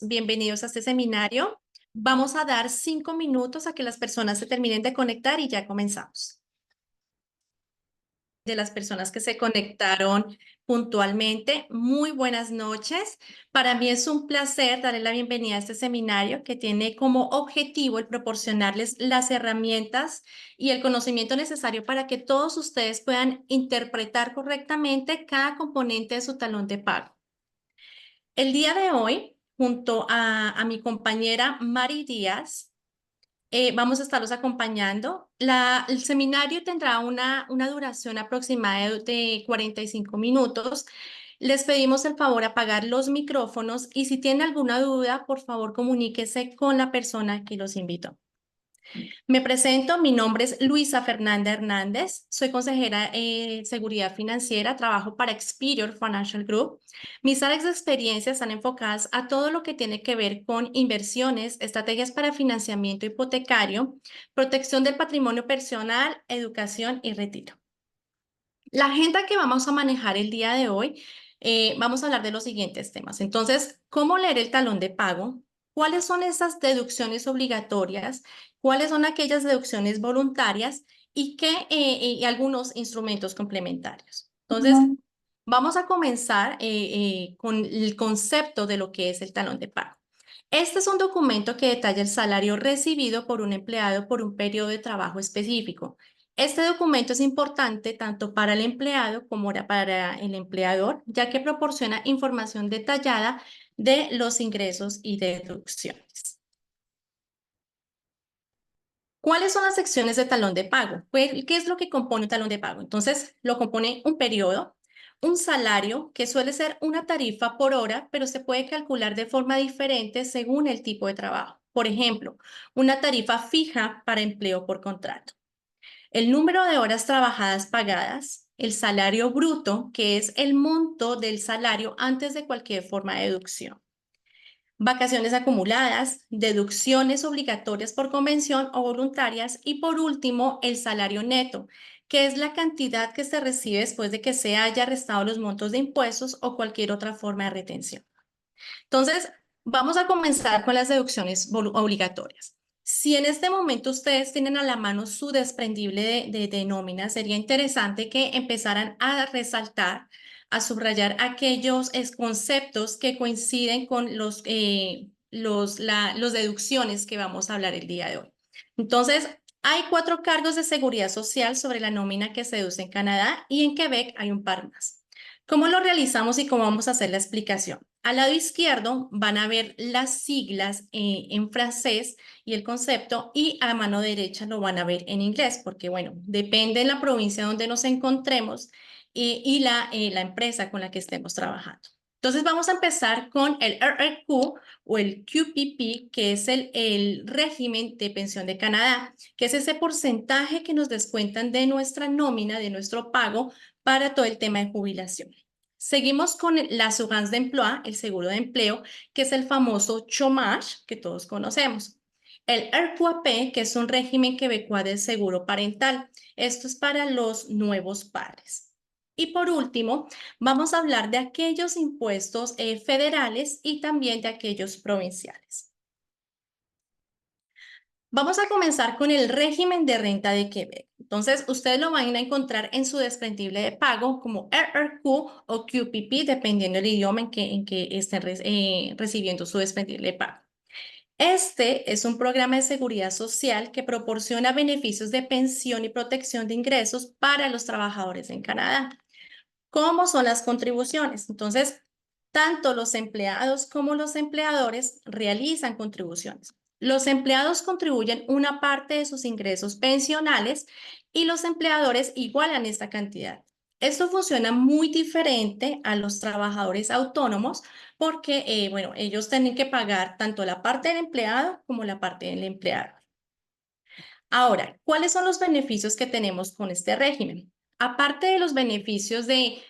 Bienvenidos a este seminario. Vamos a dar 5 minutos a que las personas se terminen de conectar y ya comenzamos. De las personas que se conectaron puntualmente, muy buenas noches. Para mí es un placer darle la bienvenida a este seminario que tiene como objetivo el proporcionarles las herramientas y el conocimiento necesario para que todos ustedes puedan interpretar correctamente cada componente de su talón de pago. El día de hoy, junto a mi compañera Mari Díaz, vamos a estarlos acompañando. El seminario tendrá una duración aproximada de 45 minutos. Les pedimos el favor de apagar los micrófonos y si tienen alguna duda, por favor comuníquese con la persona que los invitó. Me presento, mi nombre es Luisa Fernanda Hernández, soy consejera de Seguridad Financiera, trabajo para Experior Financial Group. Mis áreas de experiencia están enfocadas a todo lo que tiene que ver con inversiones, estrategias para financiamiento hipotecario, protección del patrimonio personal, educación y retiro. La agenda que vamos a manejar el día de hoy, vamos a hablar de los siguientes temas. Entonces, ¿cómo leer el talón de pago? ¿Cuáles son esas deducciones obligatorias? ¿Cuáles son aquellas deducciones voluntarias? Y algunos instrumentos complementarios. Entonces, vamos a comenzar con el concepto de lo que es el talón de pago. Este es un documento que detalla el salario recibido por un empleado por un periodo de trabajo específico. Este documento es importante tanto para el empleado como para el empleador, ya que proporciona información detallada de los ingresos y deducciones. ¿Cuáles son las secciones de talón de pago? Pues, ¿qué es lo que compone un talón de pago? Entonces, lo compone un periodo, un salario, que suele ser una tarifa por hora, pero se puede calcular de forma diferente según el tipo de trabajo. Por ejemplo, una tarifa fija para empleo por contrato. El número de horas trabajadas pagadas, el salario bruto, que es el monto del salario antes de cualquier forma de deducción. Vacaciones acumuladas, deducciones obligatorias por convención o voluntarias y por último el salario neto, que es la cantidad que se recibe después de que se haya restado los montos de impuestos o cualquier otra forma de retención. Entonces, vamos a comenzar con las deducciones obligatorias. Si en este momento ustedes tienen a la mano su desprendible de nómina, sería interesante que empezaran a resaltar, a subrayar aquellos conceptos que coinciden con los deducciones que vamos a hablar el día de hoy. Entonces, hay 4 cargos de seguridad social sobre la nómina que se deduce en Canadá y en Quebec hay un par más. ¿Cómo lo realizamos y cómo vamos a hacer la explicación? Al lado izquierdo van a ver las siglas en francés y el concepto y a mano derecha lo van a ver en inglés porque, bueno, depende de la provincia donde nos encontremos y la empresa con la que estemos trabajando. Entonces vamos a empezar con el RRQ o el QPP, que es el régimen de pensión de Canadá, que es ese porcentaje que nos descuentan de nuestra nómina, de nuestro pago, para todo el tema de jubilación. Seguimos con la assurance d'emploi, el seguro de empleo, que es el famoso chômage que todos conocemos. El RQAP, que es un régimen quebecois del seguro parental. Esto es para los nuevos padres. Y por último, vamos a hablar de aquellos impuestos federales y también de aquellos provinciales. Vamos a comenzar con el régimen de renta de Quebec. Entonces, ustedes lo van a encontrar en su desprendible de pago como RRQ o QPP, dependiendo del idioma en que estén recibiendo su desprendible de pago. Este es un programa de seguridad social que proporciona beneficios de pensión y protección de ingresos para los trabajadores en Canadá. ¿Cómo son las contribuciones? Entonces, tanto los empleados como los empleadores realizan contribuciones. Los empleados contribuyen una parte de sus ingresos pensionales y los empleadores igualan esta cantidad. Esto funciona muy diferente a los trabajadores autónomos porque, bueno, ellos tienen que pagar tanto la parte del empleado como la parte del empleado. Ahora, ¿cuáles son los beneficios que tenemos con este régimen? Aparte de los beneficios de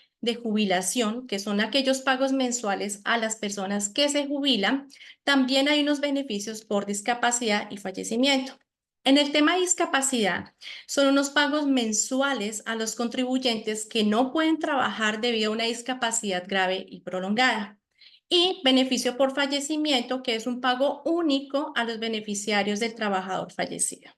jubilación, que son aquellos pagos mensuales a las personas que se jubilan, también hay unos beneficios por discapacidad y fallecimiento. En el tema de discapacidad, son unos pagos mensuales a los contribuyentes que no pueden trabajar debido a una discapacidad grave y prolongada. y beneficio por fallecimiento, que es un pago único a los beneficiarios del trabajador fallecido.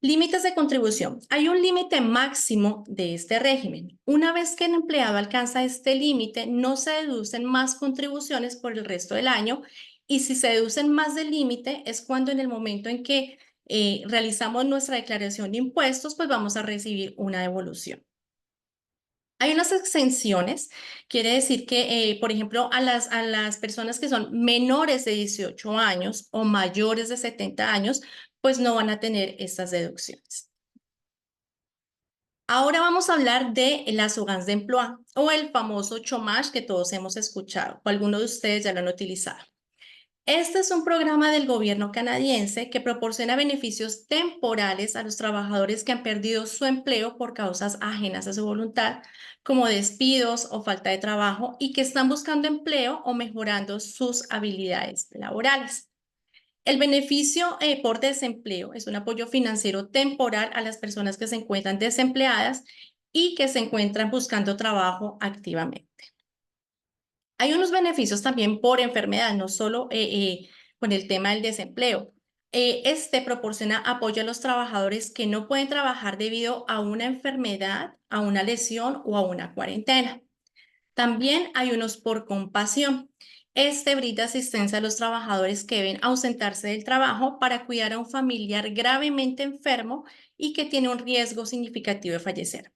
Límites de contribución. Hay un límite máximo de este régimen. Una vez que el empleado alcanza este límite, no se deducen más contribuciones por el resto del año, y si se deducen más del límite es cuando en el momento en que realizamos nuestra declaración de impuestos, pues vamos a recibir una devolución. Hay unas exenciones, quiere decir que, por ejemplo, a las personas que son menores de 18 años o mayores de 70 años, pues no van a tener estas deducciones. Ahora vamos a hablar de la Assurance d'Emploi o el famoso chômage que todos hemos escuchado, o algunos de ustedes ya lo han utilizado. Este es un programa del gobierno canadiense que proporciona beneficios temporales a los trabajadores que han perdido su empleo por causas ajenas a su voluntad, como despidos o falta de trabajo, y que están buscando empleo o mejorando sus habilidades laborales. El beneficio por desempleo es un apoyo financiero temporal a las personas que se encuentran desempleadas y que se encuentran buscando trabajo activamente. Hay unos beneficios también por enfermedad, no solo con el tema del desempleo. Este proporciona apoyo a los trabajadores que no pueden trabajar debido a una enfermedad, a una lesión o a una cuarentena. También hay unos por compasión. Este brinda asistencia a los trabajadores que deben ausentarse del trabajo para cuidar a un familiar gravemente enfermo y que tiene un riesgo significativo de fallecer.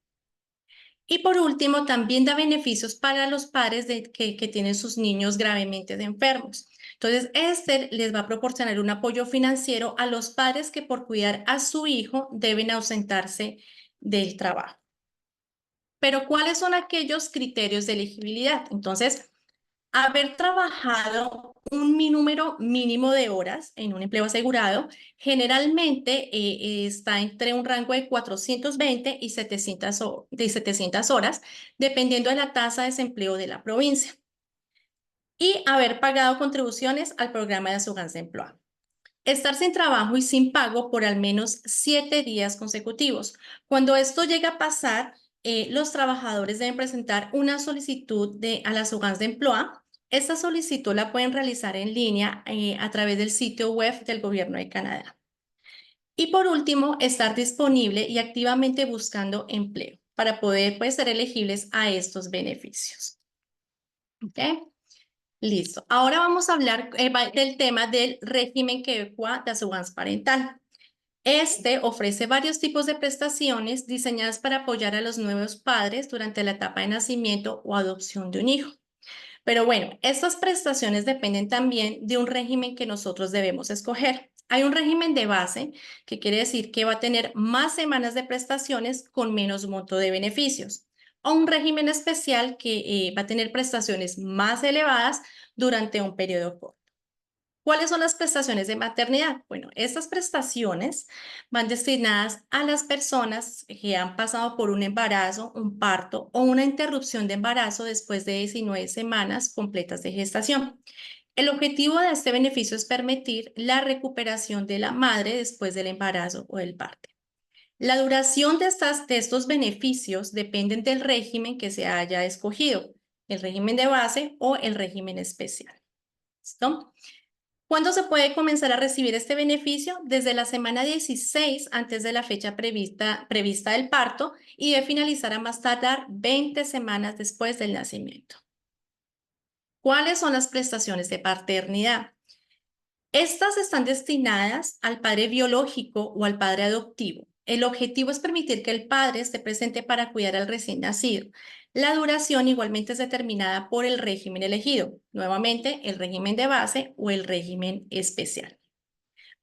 Y por último, también da beneficios para los padres que tienen sus niños gravemente enfermos. Entonces, este les va a proporcionar un apoyo financiero a los padres que por cuidar a su hijo deben ausentarse del trabajo. Pero, ¿cuáles son aquellos criterios de elegibilidad? Entonces, haber trabajado un número mínimo de horas en un empleo asegurado generalmente está entre un rango de 420 y 700 horas, dependiendo de la tasa de desempleo de la provincia. Y haber pagado contribuciones al programa de Assurance d'Emploi. Estar sin trabajo y sin pago por al menos 7 días consecutivos. Cuando esto llega a pasar, los trabajadores deben presentar una solicitud a la Assurance d'Emploi. Esta solicitud la pueden realizar en línea a través del sitio web del Gobierno de Canadá. Y por último, estar disponible y activamente buscando empleo para poder pues, ser elegibles a estos beneficios. ¿Ok? Listo. Ahora vamos a hablar del tema del régimen québécois de assurance parental. Este ofrece varios tipos de prestaciones diseñadas para apoyar a los nuevos padres durante la etapa de nacimiento o adopción de un hijo. Pero bueno, estas prestaciones dependen también de un régimen que nosotros debemos escoger. Hay un régimen de base, que quiere decir que va a tener más semanas de prestaciones con menos monto de beneficios, o un régimen especial que va a tener prestaciones más elevadas durante un periodo corto. ¿Cuáles son las prestaciones de maternidad? Bueno, estas prestaciones van destinadas a las personas que han pasado por un embarazo, un parto o una interrupción de embarazo después de 19 semanas completas de gestación. El objetivo de este beneficio es permitir la recuperación de la madre después del embarazo o del parto. La duración de estos beneficios dependen del régimen que se haya escogido, el régimen de base o el régimen especial. ¿Listo? ¿Cuándo se puede comenzar a recibir este beneficio? Desde la semana 16 antes de la fecha prevista del parto y debe finalizar a más tardar 20 semanas después del nacimiento. ¿Cuáles son las prestaciones de paternidad? Estas están destinadas al padre biológico o al padre adoptivo. El objetivo es permitir que el padre esté presente para cuidar al recién nacido. La duración igualmente es determinada por el régimen elegido, nuevamente el régimen de base o el régimen especial.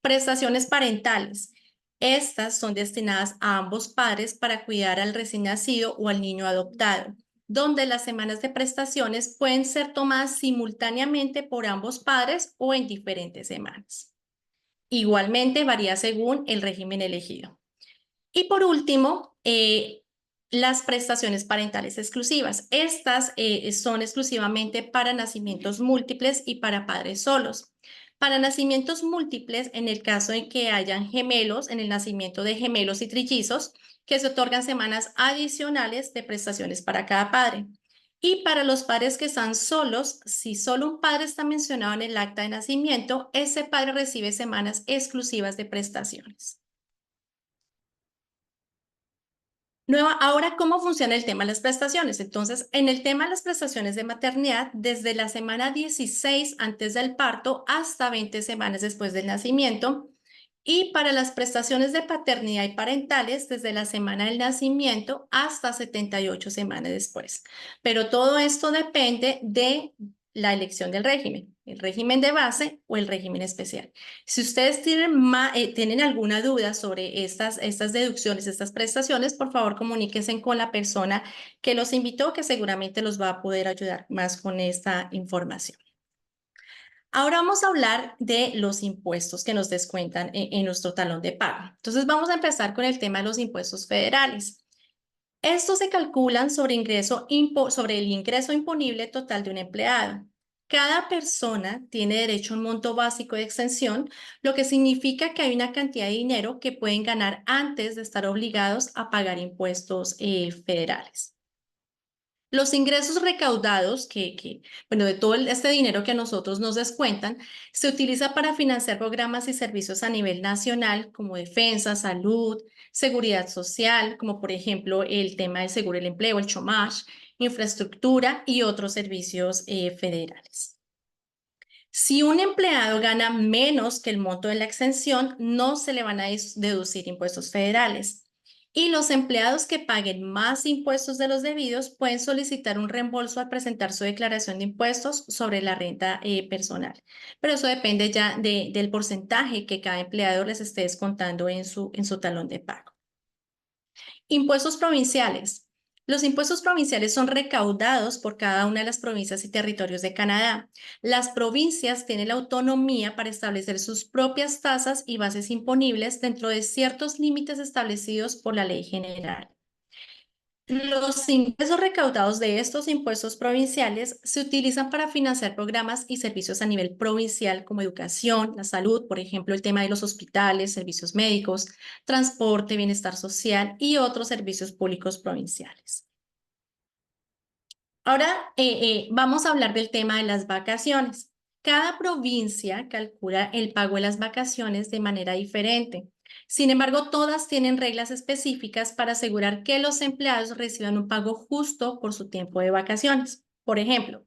Prestaciones parentales. Estas son destinadas a ambos padres para cuidar al recién nacido o al niño adoptado, donde las semanas de prestaciones pueden ser tomadas simultáneamente por ambos padres o en diferentes semanas. Igualmente varía según el régimen elegido. Y por último, las prestaciones parentales exclusivas. Estas son exclusivamente para nacimientos múltiples y para padres solos. Para nacimientos múltiples, en el caso en que hayan gemelos, en el nacimiento de gemelos y trillizos, que se otorgan semanas adicionales de prestaciones para cada padre. Y para los padres que están solos, si solo un padre está mencionado en el acta de nacimiento, ese padre recibe semanas exclusivas de prestaciones. Ahora, ¿cómo funciona el tema de las prestaciones? Entonces, en el tema de las prestaciones de maternidad, desde la semana 16 antes del parto hasta 20 semanas después del nacimiento, y para las prestaciones de paternidad y parentales, desde la semana del nacimiento hasta 78 semanas después. Pero todo esto depende de la elección del régimen, el régimen de base o el régimen especial. Si ustedes tienen alguna duda sobre estas deducciones, estas prestaciones, por favor comuníquense con la persona que los invitó, que seguramente los va a poder ayudar más con esta información. Ahora vamos a hablar de los impuestos que nos descuentan en nuestro talón de pago. Entonces vamos a empezar con el tema de los impuestos federales. Estos se calculan sobre el ingreso imponible total de un empleado. Cada persona tiene derecho a un monto básico de exención, lo que significa que hay una cantidad de dinero que pueden ganar antes de estar obligados a pagar impuestos federales. Los ingresos recaudados, bueno, de todo este dinero que a nosotros nos descuentan, se utiliza para financiar programas y servicios a nivel nacional como defensa, salud, seguridad social, como por ejemplo el tema del seguro del empleo, el chômage, infraestructura y otros servicios federales. Si un empleado gana menos que el monto de la exención, no se le van a deducir impuestos federales. Y los empleados que paguen más impuestos de los debidos pueden solicitar un reembolso al presentar su declaración de impuestos sobre la renta personal. Pero eso depende ya del porcentaje que cada empleado les esté descontando en su talón de pago. Impuestos provinciales. Los impuestos provinciales son recaudados por cada una de las provincias y territorios de Canadá. Las provincias tienen la autonomía para establecer sus propias tasas y bases imponibles dentro de ciertos límites establecidos por la ley general. Los ingresos recaudados de estos impuestos provinciales se utilizan para financiar programas y servicios a nivel provincial como educación, la salud, por ejemplo, el tema de los hospitales, servicios médicos, transporte, bienestar social y otros servicios públicos provinciales. Ahora vamos a hablar del tema de las vacaciones. Cada provincia calcula el pago de las vacaciones de manera diferente. Sin embargo, todas tienen reglas específicas para asegurar que los empleados reciban un pago justo por su tiempo de vacaciones. Por ejemplo,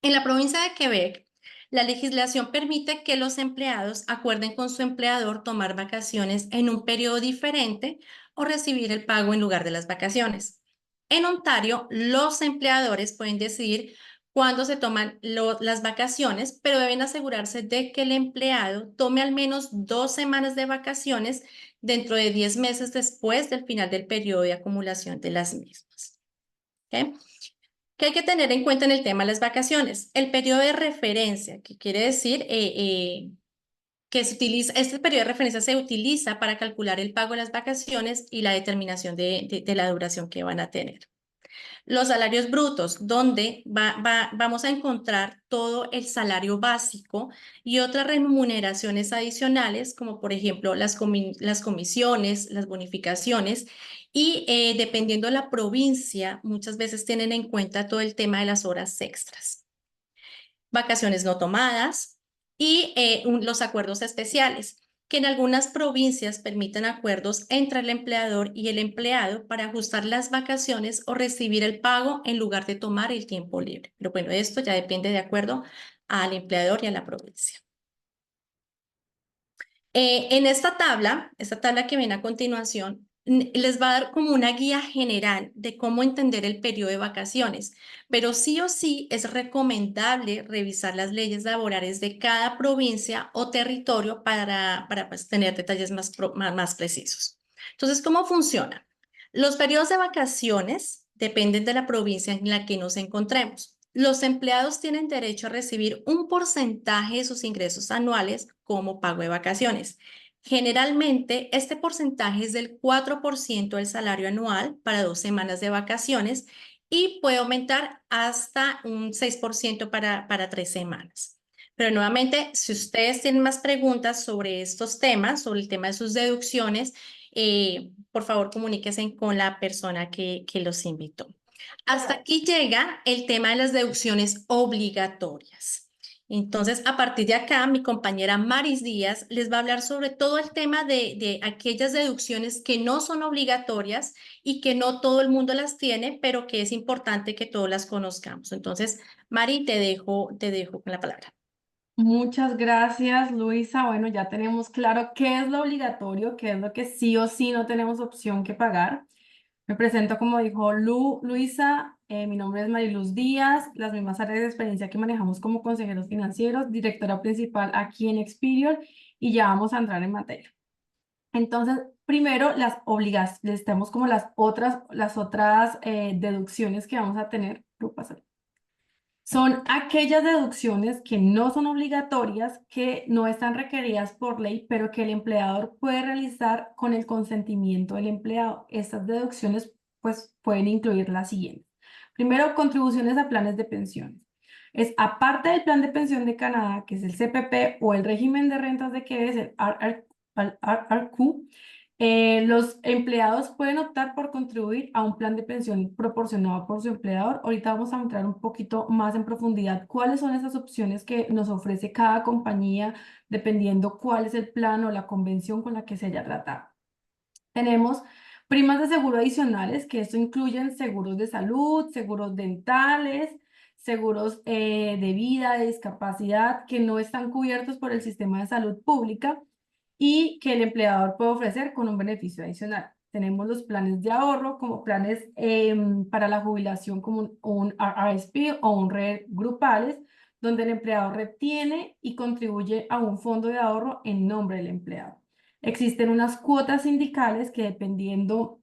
en la provincia de Quebec, la legislación permite que los empleados acuerden con su empleador tomar vacaciones en un periodo diferente o recibir el pago en lugar de las vacaciones. En Ontario, los empleadores pueden decidir cuándo se toman las vacaciones, pero deben asegurarse de que el empleado tome al menos 2 semanas de vacaciones dentro de 10 meses después del final del periodo de acumulación de las mismas. ¿Okay? ¿Qué hay que tener en cuenta en el tema de las vacaciones? El periodo de referencia, que quiere decir que este periodo de referencia se utiliza para calcular el pago de las vacaciones y la determinación de la duración que van a tener. Los salarios brutos, donde vamos a encontrar todo el salario básico y otras remuneraciones adicionales, como por ejemplo las comisiones, las bonificaciones, y dependiendo de la provincia, muchas veces tienen en cuenta todo el tema de las horas extras. Vacaciones no tomadas y los acuerdos especiales, que en algunas provincias permiten acuerdos entre el empleador y el empleado para ajustar las vacaciones o recibir el pago en lugar de tomar el tiempo libre. Pero bueno, esto ya depende de acuerdo al empleador y a la provincia. En esta tabla que ven a continuación, les va a dar como una guía general de cómo entender el periodo de vacaciones, pero sí o sí es recomendable revisar las leyes laborales de cada provincia o territorio para pues, tener detalles más precisos. Entonces, ¿cómo funciona? Los periodos de vacaciones dependen de la provincia en la que nos encontremos. Los empleados tienen derecho a recibir un porcentaje de sus ingresos anuales como pago de vacaciones. Generalmente, este porcentaje es del 4% del salario anual para 2 semanas de vacaciones y puede aumentar hasta un 6% para 3 semanas. Pero nuevamente, si ustedes tienen más preguntas sobre estos temas, sobre el tema de sus deducciones, por favor comuníquense con la persona que los invitó. Hasta aquí llega el tema de las deducciones obligatorias. Entonces, a partir de acá, mi compañera Maris Díaz les va a hablar sobre todo el tema de aquellas deducciones que no son obligatorias y que no todo el mundo las tiene, pero que es importante que todos las conozcamos. Entonces, Mari, te dejo con la palabra. Muchas gracias, Luisa. Bueno, ya tenemos claro qué es lo obligatorio, qué es lo que sí o sí no tenemos opción que pagar. Me presento como dijo Luisa, mi nombre es Mariluz Díaz, las mismas áreas de experiencia que manejamos como consejeros financieros, directora principal aquí en Experior y ya vamos a entrar en materia. Entonces, primero las obligaciones, tenemos como las otras deducciones que vamos a tener. Son aquellas deducciones que no son obligatorias, que no están requeridas por ley, pero que el empleador puede realizar con el consentimiento del empleado. Estas deducciones, pues, pueden incluir las siguientes. Primero, contribuciones a planes de pensiones. Es aparte del plan de pensión de Canadá, que es el CPP o el régimen de rentas de que es el RRQ, los empleados pueden optar por contribuir a un plan de pensión proporcionado por su empleador. Ahorita vamos a entrar un poquito más en profundidad cuáles son esas opciones que nos ofrece cada compañía dependiendo cuál es el plan o la convención con la que se haya tratado. Tenemos primas de seguro adicionales, que esto incluyen seguros de salud, seguros dentales, seguros de vida, de discapacidad, que no están cubiertos por el sistema de salud pública y que el empleador puede ofrecer con un beneficio adicional. Tenemos los planes de ahorro como planes para la jubilación como un RRSP o un red grupales, donde el empleador retiene y contribuye a un fondo de ahorro en nombre del empleado. Existen unas cuotas sindicales que dependiendo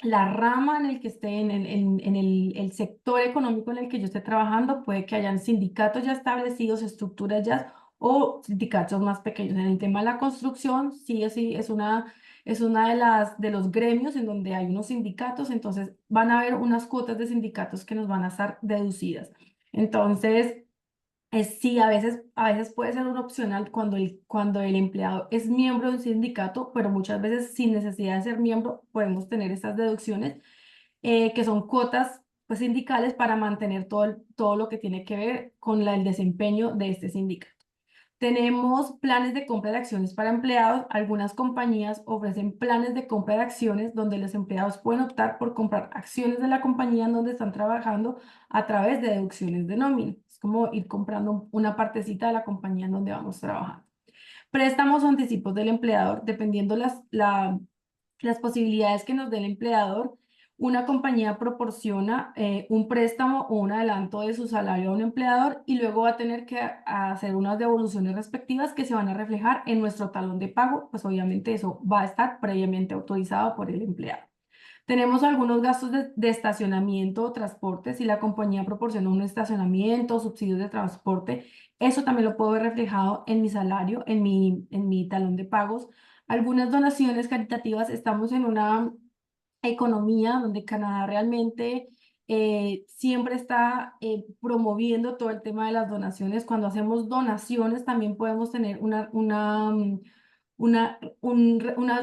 la rama en el que esté, el sector económico en el que yo esté trabajando, puede que hayan sindicatos ya establecidos, estructuras ya o sindicatos más pequeños. En el tema de la construcción, sí, es una de los gremios en donde hay unos sindicatos, entonces van a haber unas cuotas de sindicatos que nos van a estar deducidas. Entonces, sí, a veces puede ser un opcional cuando el empleado es miembro de un sindicato, pero muchas veces sin necesidad de ser miembro podemos tener estas deducciones, que son cuotas pues, sindicales para mantener todo lo que tiene que ver con el desempeño de este sindicato. Tenemos planes de compra de acciones para empleados. Algunas compañías ofrecen planes de compra de acciones donde los empleados pueden optar por comprar acciones de la compañía en donde están trabajando a través de deducciones de nómina. Es como ir comprando una partecita de la compañía en donde vamos trabajando. Préstamos o anticipos del empleador, dependiendo las posibilidades que nos dé el empleador. Una compañía proporciona un préstamo o un adelanto de su salario a un empleador y luego va a tener que hacer unas devoluciones respectivas que se van a reflejar en nuestro talón de pago. Pues obviamente eso va a estar previamente autorizado por el empleado. Tenemos algunos gastos de estacionamiento o transporte. Si la compañía proporciona un estacionamiento o subsidios de transporte, eso también lo puedo ver reflejado en mi salario, en mi talón de pagos. Algunas donaciones caritativas. Estamos en una economía donde Canadá realmente siempre está promoviendo todo el tema de las donaciones. Cuando hacemos donaciones también podemos tener unas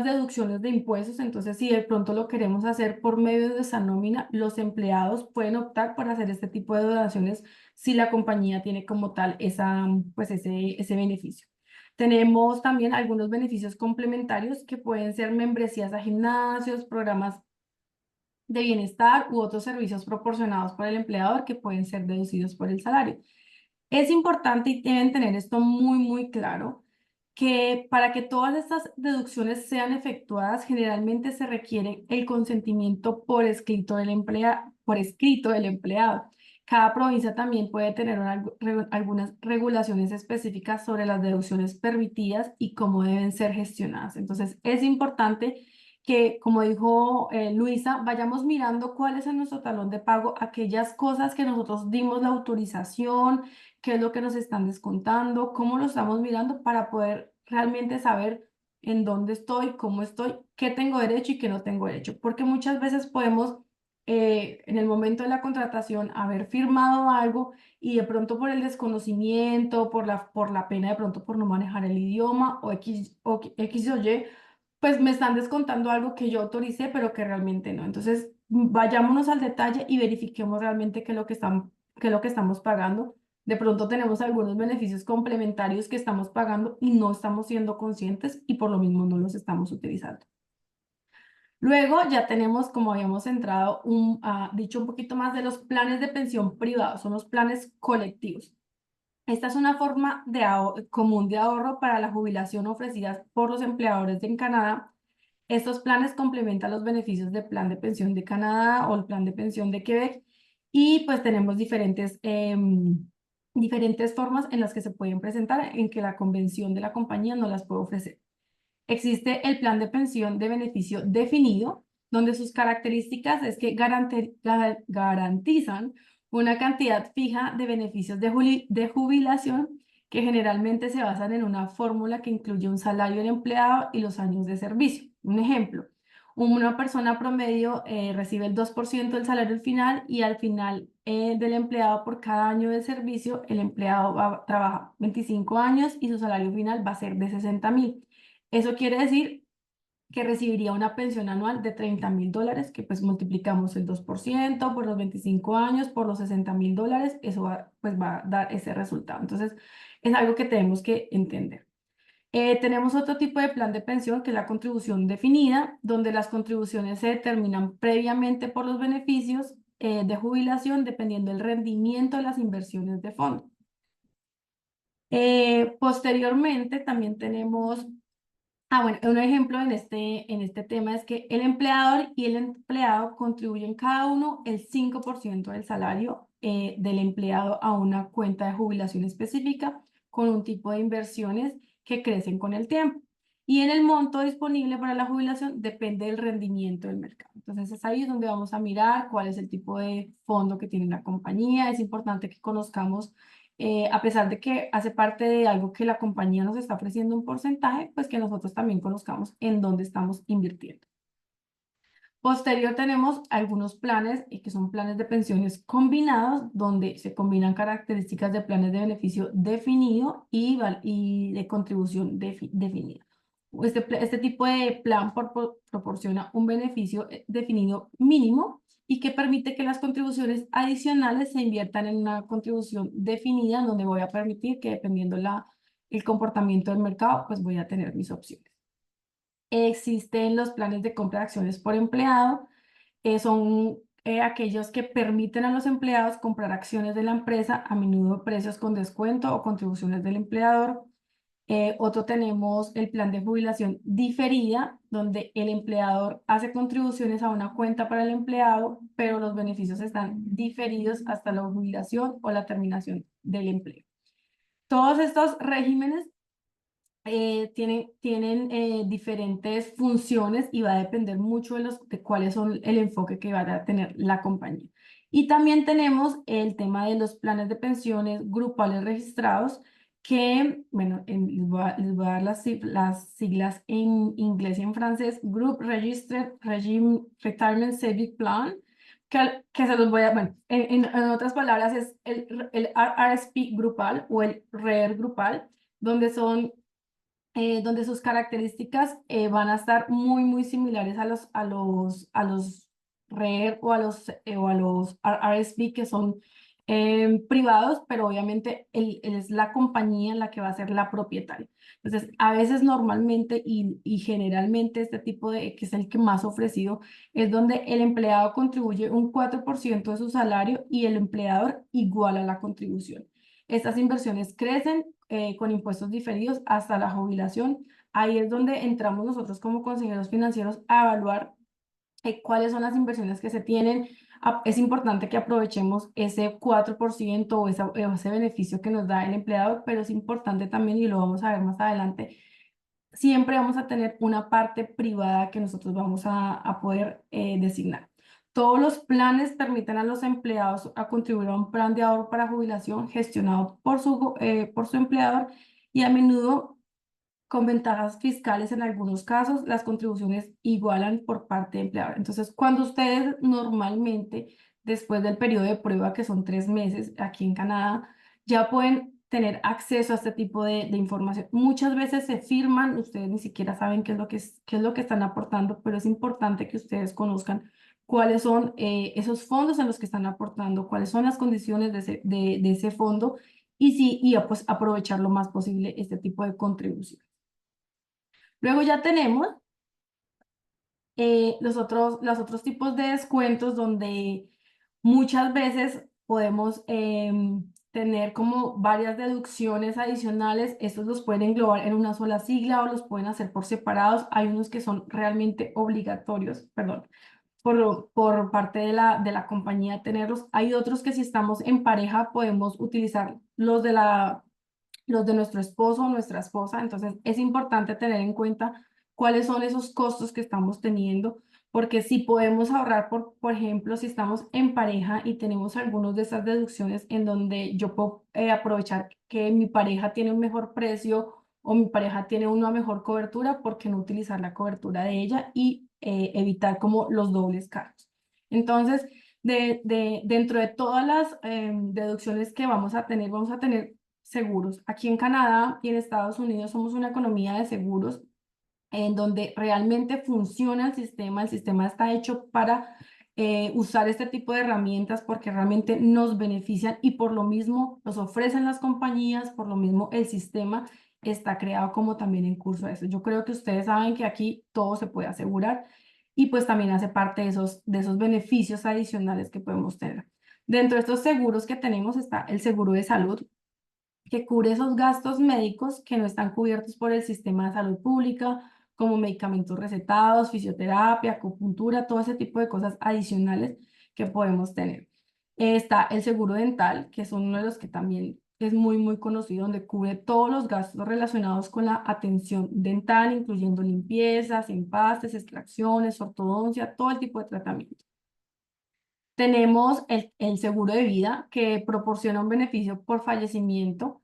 deducciones de impuestos. Entonces, si de pronto lo queremos hacer por medio de esa nómina, los empleados pueden optar por hacer este tipo de donaciones si la compañía tiene como tal pues ese beneficio. Tenemos también algunos beneficios complementarios que pueden ser membresías a gimnasios, programas de bienestar u otros servicios proporcionados por el empleador que pueden ser deducidos por el salario. Es importante y deben tener esto muy, muy claro, que para que todas estas deducciones sean efectuadas, generalmente se requiere el consentimiento por escrito del empleado. Cada provincia también puede tener algunas regulaciones específicas sobre las deducciones permitidas y cómo deben ser gestionadas. Entonces, es importante que, como dijo Luisa, vayamos mirando cuál es en nuestro talón de pago aquellas cosas que nosotros dimos la autorización, qué es lo que nos están descontando, cómo lo estamos mirando para poder realmente saber en dónde estoy, cómo estoy, qué tengo derecho y qué no tengo derecho. Porque muchas veces podemos, en el momento de la contratación, haber firmado algo y de pronto por el desconocimiento, por la pena de pronto por no manejar el idioma o X o Y, pues me están descontando algo que yo autoricé, pero que realmente no. Entonces, vayámonos al detalle y verifiquemos realmente qué es lo que estamos pagando. De pronto tenemos algunos beneficios complementarios que estamos pagando y no estamos siendo conscientes y por lo mismo no los estamos utilizando. Luego ya tenemos, como habíamos entrado, dicho un poquito más de los planes de pensión privados, son los planes colectivos. Esta es una forma común de ahorro para la jubilación ofrecida por los empleadores en Canadá. Estos planes complementan los beneficios del plan de pensión de Canadá o el plan de pensión de Quebec y pues tenemos diferentes formas en las que se pueden presentar en que la convención de la compañía no las puede ofrecer. Existe el plan de pensión de beneficio definido, donde sus características es que garantizan una cantidad fija de beneficios de jubilación que generalmente se basan en una fórmula que incluye un salario del empleado y los años de servicio. Un ejemplo, una persona promedio recibe el 2% del salario final y al final del empleado por cada año de servicio, el empleado va a trabajar 25 años y su salario final va a ser de 60,000. Eso quiere decir que recibiría una pensión anual de $30,000, que pues multiplicamos el 2% por los 25 años, por los $60,000, eso pues va a dar ese resultado. Entonces, es algo que tenemos que entender. Tenemos otro tipo de plan de pensión, que es la contribución definida, donde las contribuciones se determinan previamente por los beneficios de jubilación, dependiendo del rendimiento de las inversiones de fondo. Posteriormente, también tenemos bueno, un ejemplo en este tema es que el empleador y el empleado contribuyen cada uno el 5% del salario del empleado a una cuenta de jubilación específica con un tipo de inversiones que crecen con el tiempo. Y en el monto disponible para la jubilación depende del rendimiento del mercado. Entonces es ahí donde vamos a mirar cuál es el tipo de fondo que tiene la compañía. Es importante que conozcamos a pesar de que hace parte de algo que la compañía nos está ofreciendo un porcentaje, pues que nosotros también conozcamos en dónde estamos invirtiendo. Posterior tenemos algunos planes que son planes de pensiones combinados, donde se combinan características de planes de beneficio definido y de contribución definida. Este tipo de plan proporciona un beneficio definido mínimo y que permite que las contribuciones adicionales se inviertan en una contribución definida, donde voy a permitir que dependiendo el comportamiento del mercado, pues voy a tener mis opciones. Existen los planes de compra de acciones por empleado, son aquellos que permiten a los empleados comprar acciones de la empresa, a menudo precios con descuento o contribuciones del empleador. Otro tenemos el plan de jubilación diferida, donde el empleador hace contribuciones a una cuenta para el empleado, pero los beneficios están diferidos hasta la jubilación o la terminación del empleo. Todos estos regímenes tienen diferentes funciones y va a depender mucho de cuáles son el enfoque que va a tener la compañía. Y también tenemos el tema de los planes de pensiones grupales registrados, que, bueno, les voy a dar las siglas en inglés y en francés: Group Registered Regime Retirement Savings Plan, que se los voy a, bueno, en otras palabras es el RRSP grupal o el RER grupal, donde sus características van a estar muy similares a los RER o a los RRSP, que son privados, pero obviamente es la compañía la que va a ser la propietaria. Entonces, a veces normalmente y generalmente este tipo que es el que más ofrecido, es donde el empleado contribuye un 4% de su salario y el empleador iguala la contribución. Estas inversiones crecen con impuestos diferidos hasta la jubilación. Ahí es donde entramos nosotros como consejeros financieros a evaluar cuáles son las inversiones que se tienen. Es importante que aprovechemos ese 4% o ese beneficio que nos da el empleador, pero es importante también, y lo vamos a ver más adelante, siempre vamos a tener una parte privada que nosotros vamos a poder designar. Todos los planes permiten a los empleados a contribuir a un plan de ahorro para jubilación gestionado por su empleador, y a menudo con ventajas fiscales. En algunos casos, las contribuciones igualan por parte del empleador. Entonces, cuando ustedes normalmente, después del periodo de prueba, que son 3 meses aquí en Canadá, ya pueden tener acceso a este tipo de información. Muchas veces se firman, ustedes ni siquiera saben qué es lo que están aportando, pero es importante que ustedes conozcan cuáles son esos fondos en los que están aportando, cuáles son las condiciones de ese fondo y, pues aprovechar lo más posible este tipo de contribución. Luego ya tenemos los otros tipos de descuentos donde muchas veces podemos tener como varias deducciones adicionales. Estos los pueden englobar en una sola sigla o los pueden hacer por separados. Hay unos que son realmente obligatorios, perdón, por parte de la compañía tenerlos. Hay otros que si estamos en pareja podemos utilizar los de nuestro esposo o nuestra esposa. Entonces es importante tener en cuenta cuáles son esos costos que estamos teniendo, porque si podemos ahorrar, por ejemplo, si estamos en pareja y tenemos algunas de esas deducciones en donde yo puedo aprovechar que mi pareja tiene un mejor precio o mi pareja tiene una mejor cobertura, ¿por qué no utilizar la cobertura de ella y evitar como los dobles cargos? Entonces, dentro de todas las deducciones que vamos a tener seguros. Aquí en Canadá y en Estados Unidos somos una economía de seguros en donde realmente funciona el sistema está hecho para usar este tipo de herramientas porque realmente nos benefician y por lo mismo nos ofrecen las compañías, por lo mismo el sistema está creado como también en curso de eso. Yo creo que ustedes saben que aquí todo se puede asegurar y pues también hace parte de esos beneficios adicionales que podemos tener. Dentro de estos seguros que tenemos está el seguro de salud, que cubre esos gastos médicos que no están cubiertos por el sistema de salud pública, como medicamentos recetados, fisioterapia, acupuntura, todo ese tipo de cosas adicionales que podemos tener. Está el seguro dental, que es uno de los que también es muy conocido, donde cubre todos los gastos relacionados con la atención dental, incluyendo limpiezas, empastes, extracciones, ortodoncia, todo el tipo de tratamiento. Tenemos el seguro de vida, que proporciona un beneficio por fallecimiento,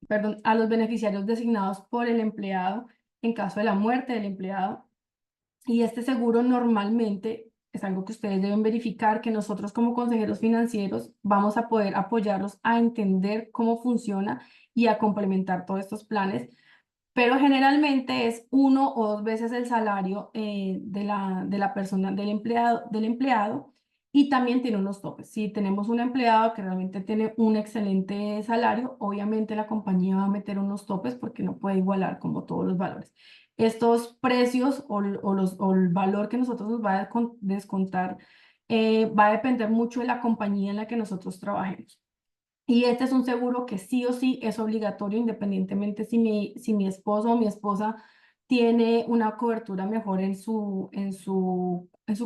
perdón, a los beneficiarios designados por el empleado en caso de la muerte del empleado. Y este seguro normalmente es algo que ustedes deben verificar, que nosotros como consejeros financieros vamos a poder apoyarlos a entender cómo funciona y a complementar todos estos planes, pero generalmente es uno o dos veces el salario de la persona, del empleado, y también tiene unos topes. Si tenemos un empleado que realmente tiene un excelente salario, obviamente la compañía va a meter unos topes porque no puede igualar como todos los valores. Estos precios o el valor que nosotros nos va a descontar va a depender mucho de la compañía en la que nosotros trabajemos. Y este es un seguro que sí o sí es obligatorio, independientemente si mi esposo o mi esposa tiene una cobertura mejor en su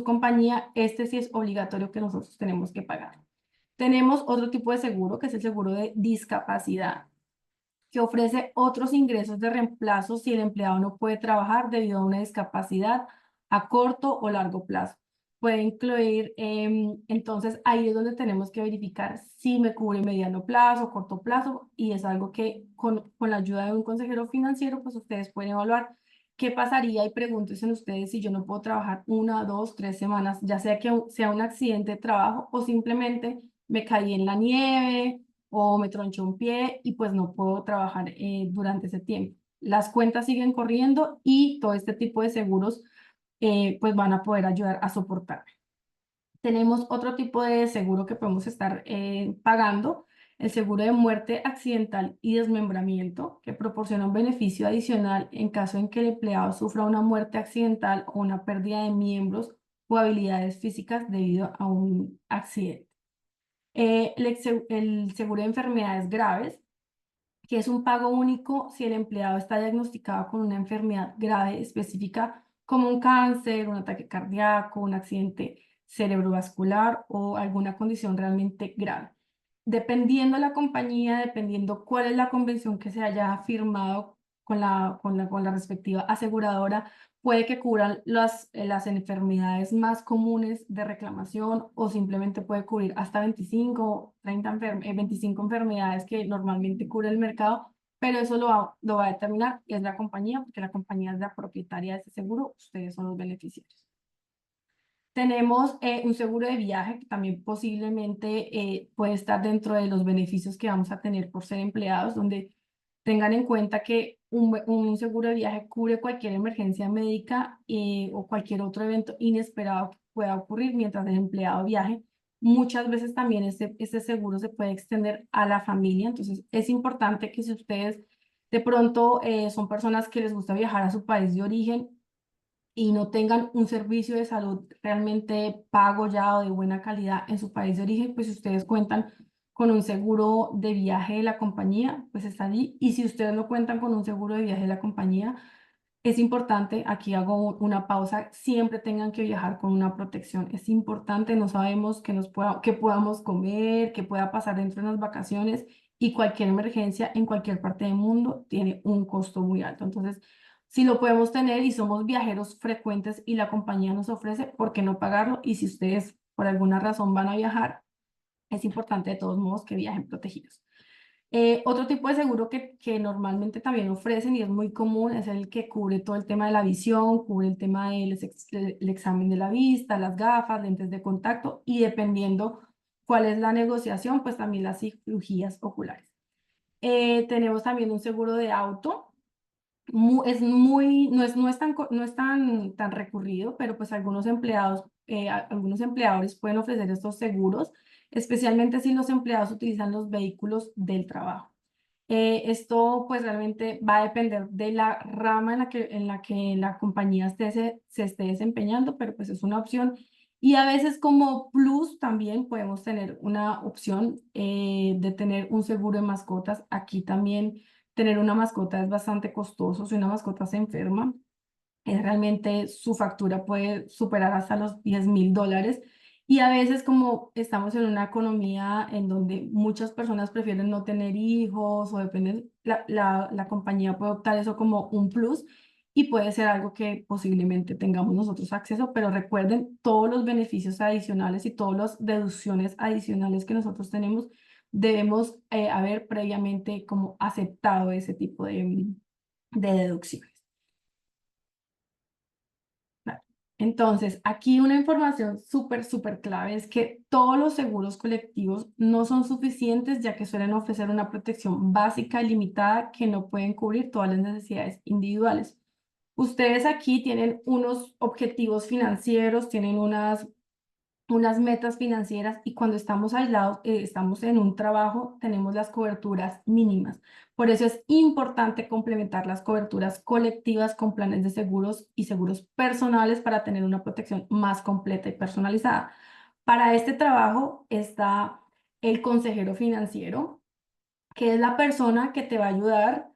compañía, este sí es obligatorio que nosotros tenemos que pagar. Tenemos otro tipo de seguro, que es el seguro de discapacidad, que ofrece otros ingresos de reemplazo si el empleado no puede trabajar debido a una discapacidad a corto o largo plazo. Puede incluir, entonces ahí es donde tenemos que verificar si me cubre mediano plazo, corto plazo, y es algo que con la ayuda de un consejero financiero, pues ustedes pueden evaluar qué pasaría y pregúntense ustedes si yo no puedo trabajar una, dos, tres semanas, ya sea que sea un accidente de trabajo o simplemente me caí en la nieve o me tronchó un pie y pues no puedo trabajar durante ese tiempo. Las cuentas siguen corriendo y todo este tipo de seguros pues van a poder ayudar a soportar. Tenemos otro tipo de seguro que podemos estar pagando, el seguro de muerte accidental y desmembramiento, que proporciona un beneficio adicional en caso en que el empleado sufra una muerte accidental o una pérdida de miembros o habilidades físicas debido a un accidente. El seguro de enfermedades graves, que es un pago único si el empleado está diagnosticado con una enfermedad grave específica como un cáncer, un ataque cardíaco, un accidente cerebrovascular o alguna condición realmente grave. Dependiendo de la compañía, dependiendo cuál es la convención que se haya firmado con la respectiva aseguradora, puede que cubran las enfermedades más comunes de reclamación o simplemente puede cubrir hasta 25, 25 enfermedades que normalmente cubre el mercado, pero eso lo va a determinar es la compañía, porque la compañía es la propietaria de ese seguro, ustedes son los beneficiarios. Tenemos un seguro de viaje que también posiblemente puede estar dentro de los beneficios que vamos a tener por ser empleados, donde tengan en cuenta que seguro de viaje cubre cualquier emergencia médica o cualquier otro evento inesperado pueda ocurrir mientras el empleado viaje. Muchas veces también este seguro se puede extender a la familia, entonces es importante que si ustedes de pronto son personas que les gusta viajar a su país de origen y no tengan un servicio de salud realmente pago ya o de buena calidad en su país de origen, pues si ustedes cuentan con un seguro de viaje de la compañía, pues está allí. Y si ustedes no cuentan con un seguro de viaje de la compañía, es importante, aquí hago una pausa, siempre tengan que viajar con una protección. Es importante, no sabemos qué podamos comer, qué pueda pasar dentro de las vacaciones y cualquier emergencia en cualquier parte del mundo tiene un costo muy alto. Entonces, si lo podemos tener y somos viajeros frecuentes y la compañía nos ofrece, ¿por qué no pagarlo? Y si ustedes por alguna razón van a viajar, es importante de todos modos que viajen protegidos. Otro tipo de seguro que normalmente también ofrecen y es muy común es el que cubre todo el tema de la visión, cubre el tema del el examen de la vista, las gafas, lentes de contacto y dependiendo cuál es la negociación, pues también las cirugías oculares. Tenemos también un seguro de auto. No es tan recurrido, pero pues algunos empleados, algunos empleadores pueden ofrecer estos seguros, especialmente si los empleados utilizan los vehículos del trabajo. Esto pues realmente va a depender de la rama en la que la compañía se esté desempeñando, pero pues es una opción. Y a veces como plus también podemos tener una opción de tener un seguro de mascotas. Aquí también tener una mascota es bastante costoso. Si una mascota se enferma, es realmente su factura puede superar hasta los $10,000. Y a veces como estamos en una economía en donde muchas personas prefieren no tener hijos o dependen, la compañía puede optar eso como un plus y puede ser algo que posiblemente tengamos nosotros acceso, pero recuerden todos los beneficios adicionales y todas las deducciones adicionales que nosotros tenemos, debemos haber previamente como aceptado ese tipo de deducciones. Claro. Entonces, aquí una información súper clave es que todos los seguros colectivos no son suficientes ya que suelen ofrecer una protección básica y limitada que no pueden cubrir todas las necesidades individuales. Ustedes aquí tienen unos objetivos financieros, tienen unas metas financieras y cuando estamos aislados, estamos en un trabajo, tenemos las coberturas mínimas. Por eso es importante complementar las coberturas colectivas con planes de seguros y seguros personales para tener una protección más completa y personalizada. Para este trabajo está el consejero financiero, que es la persona que te va a ayudar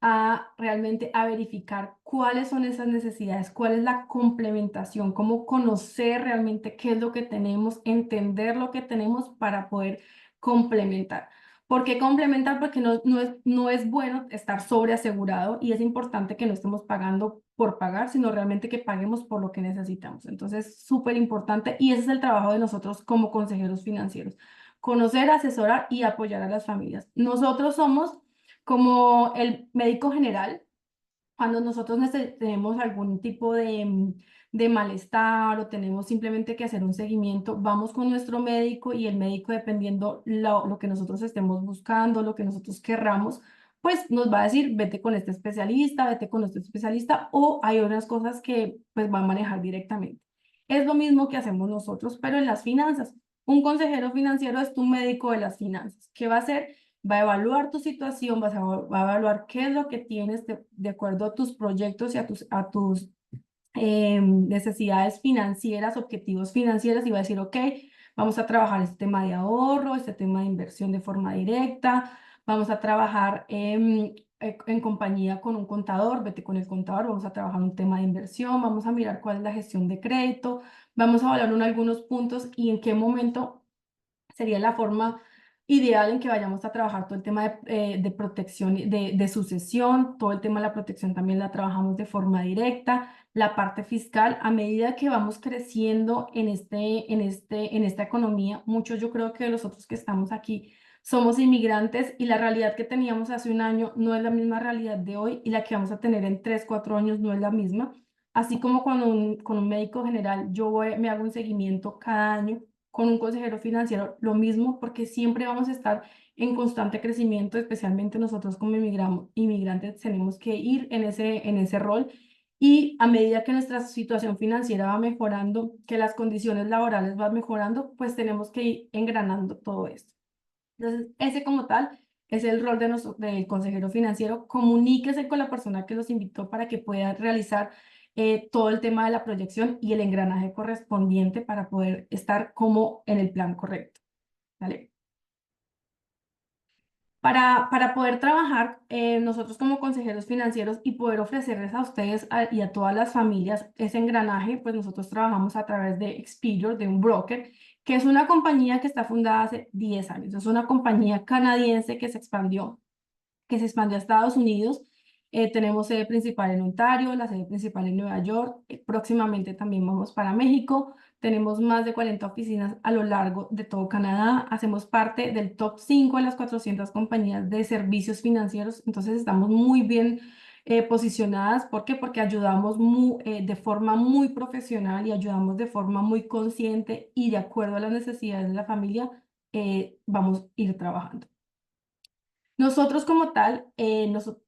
a realmente a verificar cuáles son esas necesidades, cuál es la complementación, cómo conocer realmente qué es lo que tenemos, entender lo que tenemos para poder complementar. ¿Por qué complementar? Porque no es bueno estar sobreasegurado y es importante que no estemos pagando por pagar, sino realmente que paguemos por lo que necesitamos. Entonces, súper importante y ese es el trabajo de nosotros como consejeros financieros: conocer, asesorar y apoyar a las familias. Nosotros somos como el médico general. Cuando nosotros tenemos algún tipo de malestar o tenemos simplemente que hacer un seguimiento, vamos con nuestro médico y el médico, dependiendo lo que nosotros estemos buscando, lo que nosotros querramos, pues nos va a decir, vete con este especialista, vete con este especialista, o hay otras cosas que pues va a manejar directamente. Es lo mismo que hacemos nosotros, pero en las finanzas. Un consejero financiero es tu médico de las finanzas. ¿Qué va a hacer? Va a evaluar tu situación, va a evaluar qué es lo que tienes de acuerdo a tus proyectos y a tus necesidades financieras, objetivos financieros, y va a decir, ok, vamos a trabajar este tema de ahorro, este tema de inversión de forma directa, vamos a trabajar en compañía con un contador, vete con el contador, vamos a trabajar un tema de inversión, vamos a mirar cuál es la gestión de crédito, vamos a evaluar algunos puntos y en qué momento sería la forma ideal en que vayamos a trabajar todo el tema de protección, de sucesión, todo el tema de la protección también la trabajamos de forma directa, la parte fiscal, a medida que vamos creciendo en esta economía, muchos yo creo que de los otros que estamos aquí somos inmigrantes y la realidad que teníamos hace un año no es la misma realidad de hoy y la que vamos a tener en 3, 4 años no es la misma. Así como con un médico general, me hago un seguimiento cada año con un consejero financiero, lo mismo, porque siempre vamos a estar en constante crecimiento, especialmente nosotros como inmigrantes tenemos que ir en ese rol Y a medida que nuestra situación financiera va mejorando, que las condiciones laborales van mejorando, pues tenemos que ir engranando todo esto. Entonces, ese como tal es el rol de del consejero financiero. Comuníquese con la persona que los invitó para que pueda realizar todo el tema de la proyección y el engranaje correspondiente para poder estar como en el plan correcto. ¿Vale? Para poder trabajar nosotros como consejeros financieros y poder ofrecerles a ustedes y a todas las familias ese engranaje, pues nosotros trabajamos a través de Experior, de un broker, que es una compañía que está fundada hace 10 años. Es una compañía canadiense que se expandió a Estados Unidos. Tenemos sede principal en Ontario, la sede principal en Nueva York. Próximamente también vamos para México. Tenemos más de 40 oficinas a lo largo de todo Canadá. Hacemos parte del top 5 de las 400 compañías de servicios financieros. Entonces estamos muy bien posicionadas. ¿Por qué? Porque ayudamos de forma muy profesional y ayudamos de forma muy consciente y de acuerdo a las necesidades de la familia, vamos a ir trabajando. Nosotros como tal,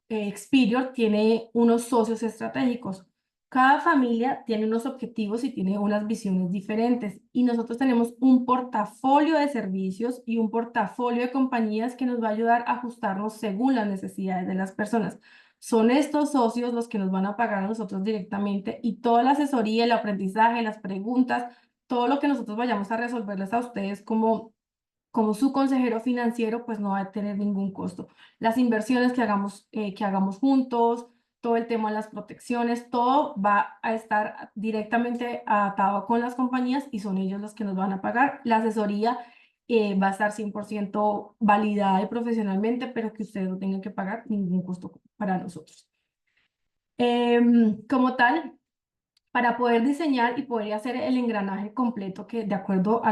Experior tiene unos socios estratégicos. Cada familia tiene unos objetivos y tiene unas visiones diferentes. Y nosotros tenemos un portafolio de servicios y un portafolio de compañías que nos va a ayudar a ajustarnos según las necesidades de las personas. Son estos socios los que nos van a pagar a nosotros directamente y toda la asesoría, el aprendizaje, las preguntas, todo lo que nosotros vayamos a resolverles a ustedes como su consejero financiero, pues no va a tener ningún costo. Las inversiones que hagamos juntos, todo el tema de las protecciones, todo va a estar directamente atado con las compañías y son ellos los que nos van a pagar. La asesoría va a estar 100% validada y profesionalmente, pero que ustedes no tengan que pagar ningún costo para nosotros. Como tal, para poder diseñar y poder hacer el engranaje completo que de acuerdo a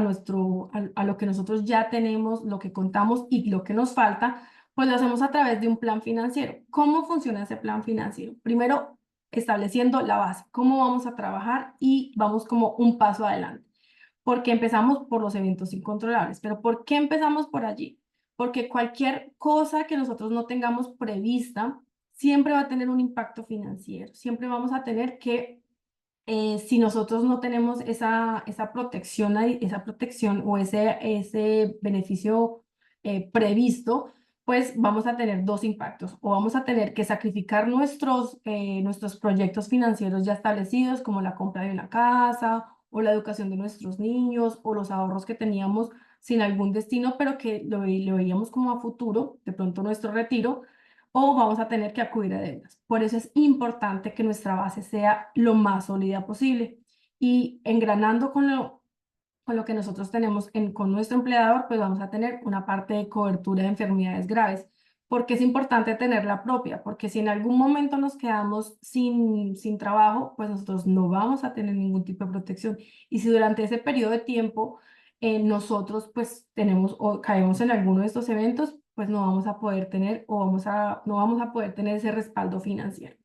a lo que nosotros ya tenemos, lo que contamos y lo que nos falta, pues lo hacemos a través de un plan financiero. ¿Cómo funciona ese plan financiero? Primero, estableciendo la base, cómo vamos a trabajar y vamos como un paso adelante. Porque empezamos por los eventos incontrolables. Pero ¿por qué empezamos por allí? Porque cualquier cosa que nosotros no tengamos prevista siempre va a tener un impacto financiero. Siempre vamos a tener que si nosotros no tenemos esa protección o ese beneficio previsto, pues vamos a tener dos impactos. O vamos a tener que sacrificar nuestros proyectos financieros ya establecidos, como la compra de una casa o la educación de nuestros niños o los ahorros que teníamos sin algún destino, pero que lo veíamos como a futuro, de pronto nuestro retiro o vamos a tener que acudir a deudas. Por eso es importante que nuestra base sea lo más sólida posible. Y engranando con lo que nosotros tenemos con nuestro empleador, pues vamos a tener una parte de cobertura de enfermedades graves. Porque es importante tener la propia, porque si en algún momento nos quedamos sin trabajo, pues nosotros no vamos a tener ningún tipo de protección. Y si durante ese periodo de tiempo nosotros pues tenemos o caemos en alguno de estos eventos, pues no vamos a poder tener o no vamos a poder tener ese respaldo financiero.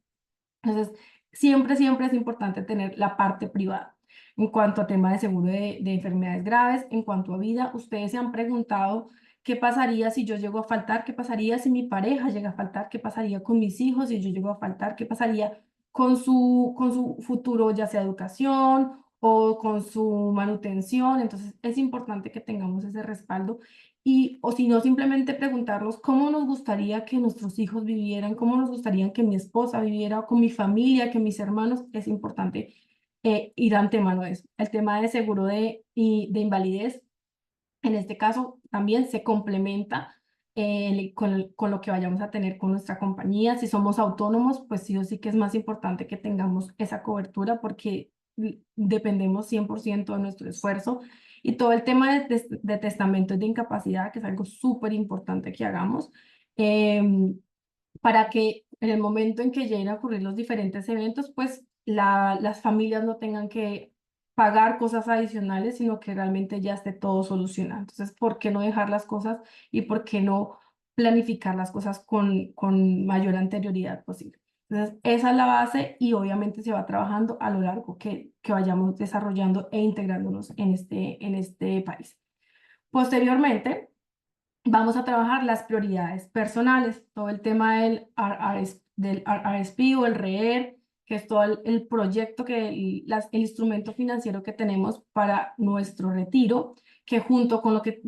Entonces, siempre es importante tener la parte privada. En cuanto a tema de seguro de enfermedades graves, en cuanto a vida, ustedes se han preguntado qué pasaría si yo llego a faltar, qué pasaría si mi pareja llega a faltar, qué pasaría con mis hijos si yo llego a faltar, qué pasaría con su futuro, ya sea educación o con su manutención. Entonces, es importante que tengamos ese respaldo o si no, simplemente preguntarnos cómo nos gustaría que nuestros hijos vivieran, cómo nos gustaría que mi esposa viviera, con mi familia, que mis hermanos. Es importante ir antemano a eso. El tema de seguro de invalidez, en este caso, también se complementa con lo que vayamos a tener con nuestra compañía. Si somos autónomos, pues sí o sí que es más importante que tengamos esa cobertura porque dependemos 100% de nuestro esfuerzo. Y todo el tema de testamentos de incapacidad, que es algo súper importante que hagamos, para que en el momento en que lleguen a ocurrir los diferentes eventos, pues las familias no tengan que pagar cosas adicionales, sino que realmente ya esté todo solucionado. Entonces, ¿por qué no dejar las cosas y por qué no planificar las cosas con mayor anterioridad posible? Entonces, esa es la base y obviamente se va trabajando a lo largo que vayamos desarrollando e integrándonos en este país. Posteriormente, vamos a trabajar las prioridades personales, todo el tema del RRSP o el REER, que es todo el proyecto, el instrumento financiero que tenemos para nuestro retiro, que junto con lo que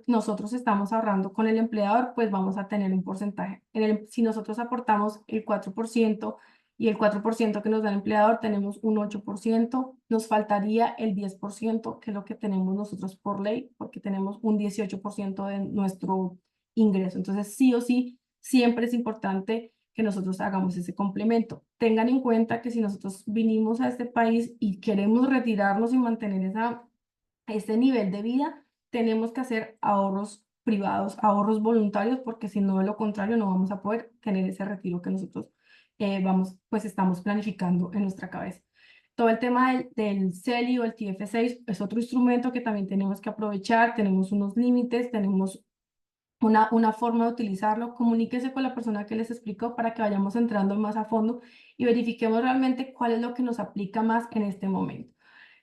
nosotros estamos ahorrando con el empleador, pues vamos a tener un porcentaje. Si nosotros aportamos el 4% y el 4% que nos da el empleador, tenemos un 8%, nos faltaría el 10%, que es lo que tenemos nosotros por ley, porque tenemos un 18% de nuestro ingreso. Entonces, sí o sí, siempre es importante que nosotros hagamos ese complemento. Tengan en cuenta que si nosotros vinimos a este país y queremos retirarnos y mantener ese nivel de vida, tenemos que hacer ahorros privados, ahorros voluntarios, porque si no, de lo contrario, no vamos a poder tener ese retiro que nosotros pues estamos planificando en nuestra cabeza. Todo el tema del CELI o el TF6 es otro instrumento que también tenemos que aprovechar, tenemos unos límites, tenemos una forma de utilizarlo. Comuníquese con la persona que les explicó para que vayamos entrando más a fondo y verifiquemos realmente cuál es lo que nos aplica más en este momento.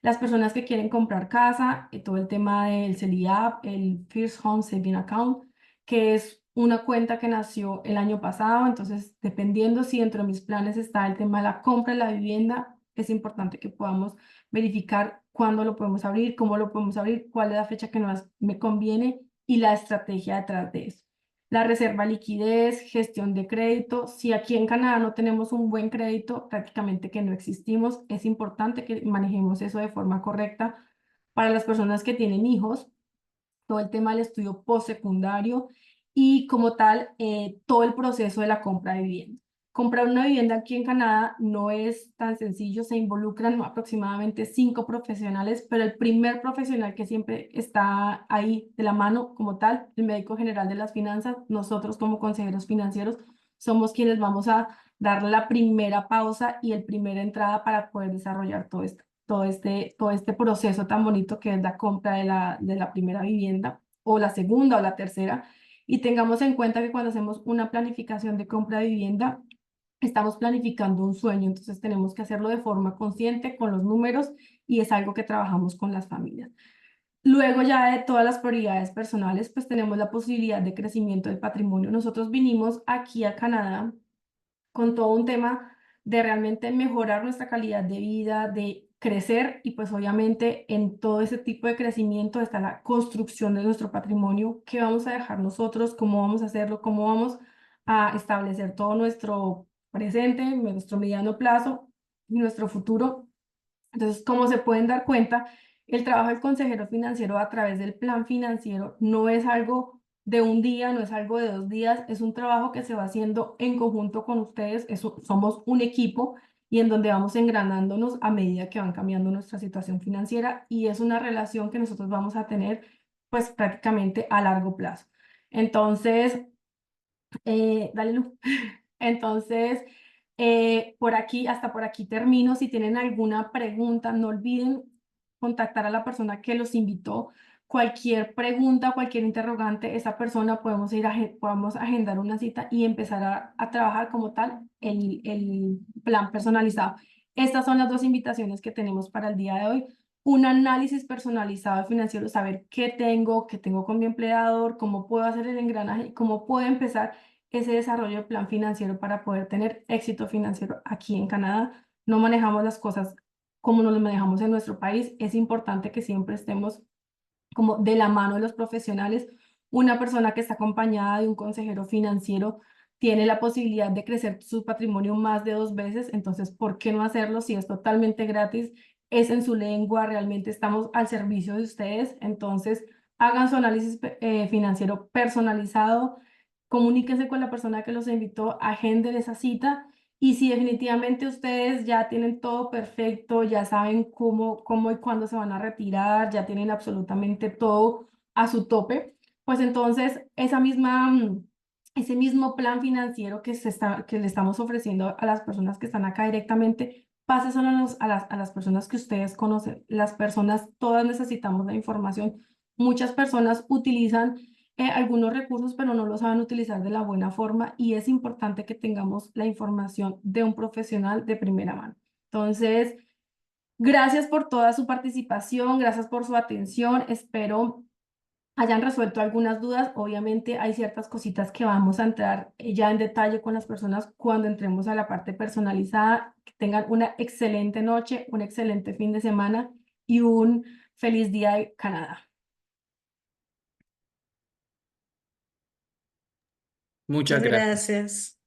Las personas que quieren comprar casa, todo el tema del CELIAP, el First Home Saving Account, que es una cuenta que nació el año pasado, entonces dependiendo si dentro de mis planes está el tema de la compra de la vivienda, es importante que podamos verificar cuándo lo podemos abrir, cómo lo podemos abrir, cuál es la fecha que más me conviene y la estrategia detrás de eso. La reserva de liquidez, gestión de crédito. Si aquí en Canadá no tenemos un buen crédito, prácticamente que no existimos, es importante que manejemos eso de forma correcta. Para las personas que tienen hijos, todo el tema del estudio postsecundario y como tal, todo el proceso de la compra de vivienda. Comprar una vivienda aquí en Canadá no es tan sencillo, se involucran aproximadamente 5 profesionales, pero el primer profesional que siempre está ahí de la mano como tal, el médico general de las finanzas, nosotros como consejeros financieros somos quienes vamos a dar la primera pausa y el primera entrada para poder desarrollar todo este proceso tan bonito que es la compra de la primera vivienda o la segunda o la tercera. Y tengamos en cuenta que cuando hacemos una planificación de compra de vivienda, estamos planificando un sueño, entonces tenemos que hacerlo de forma consciente con los números y es algo que trabajamos con las familias. Luego ya de todas las prioridades personales, pues tenemos la posibilidad de crecimiento del patrimonio. Nosotros vinimos aquí a Canadá con todo un tema de realmente mejorar nuestra calidad de vida, de crecer y pues obviamente en todo ese tipo de crecimiento está la construcción de nuestro patrimonio, qué vamos a dejar nosotros, cómo vamos a hacerlo, cómo vamos a establecer todo nuestro presente, nuestro mediano plazo y nuestro futuro. Entonces, como se pueden dar cuenta, el trabajo del consejero financiero a través del plan financiero no es algo de un día, no es algo de 2 días, es un trabajo que se va haciendo en conjunto con ustedes, somos un equipo y en donde vamos engranándonos a medida que van cambiando nuestra situación financiera y es una relación que nosotros vamos a tener pues prácticamente a largo plazo. Entonces, dale luz. Entonces, hasta por aquí termino. Si tienen alguna pregunta, no olviden contactar a la persona que los invitó. Cualquier pregunta, cualquier interrogante, esa persona podemos agendar una cita y empezar a trabajar como tal el plan personalizado. Estas son las dos invitaciones que tenemos para el día de hoy. Un análisis personalizado financiero, saber qué tengo con mi empleador, cómo puedo hacer el engranaje, cómo puedo empezar ese desarrollo de plan financiero para poder tener éxito financiero aquí en Canadá. No manejamos las cosas como nos lo manejamos en nuestro país. Es importante que siempre estemos como de la mano de los profesionales. Una persona que está acompañada de un consejero financiero tiene la posibilidad de crecer su patrimonio más de 2 veces. Entonces, ¿por qué no hacerlo si es totalmente gratis? Es en su lengua, realmente estamos al servicio de ustedes. Entonces, hagan su análisis financiero personalizado, comuníquense con la persona que los invitó, agenden esa cita y si definitivamente ustedes ya tienen todo perfecto, ya saben cómo y cuándo se van a retirar, ya tienen absolutamente todo a su tope, pues entonces ese mismo plan financiero que le estamos ofreciendo a las personas que están acá directamente, páseselo a las personas que ustedes conocen. Las personas, todas necesitamos la información. Muchas personas utilizan algunos recursos, pero no lo saben utilizar de la buena forma y es importante que tengamos la información de un profesional de primera mano. Entonces, gracias por toda su participación, gracias por su atención. Espero hayan resuelto algunas dudas. Obviamente hay ciertas cositas que vamos a entrar ya en detalle con las personas cuando entremos a la parte personalizada. Que tengan una excelente noche, un excelente fin de semana y un feliz día de Canadá. Muchas Muchas gracias. gracias.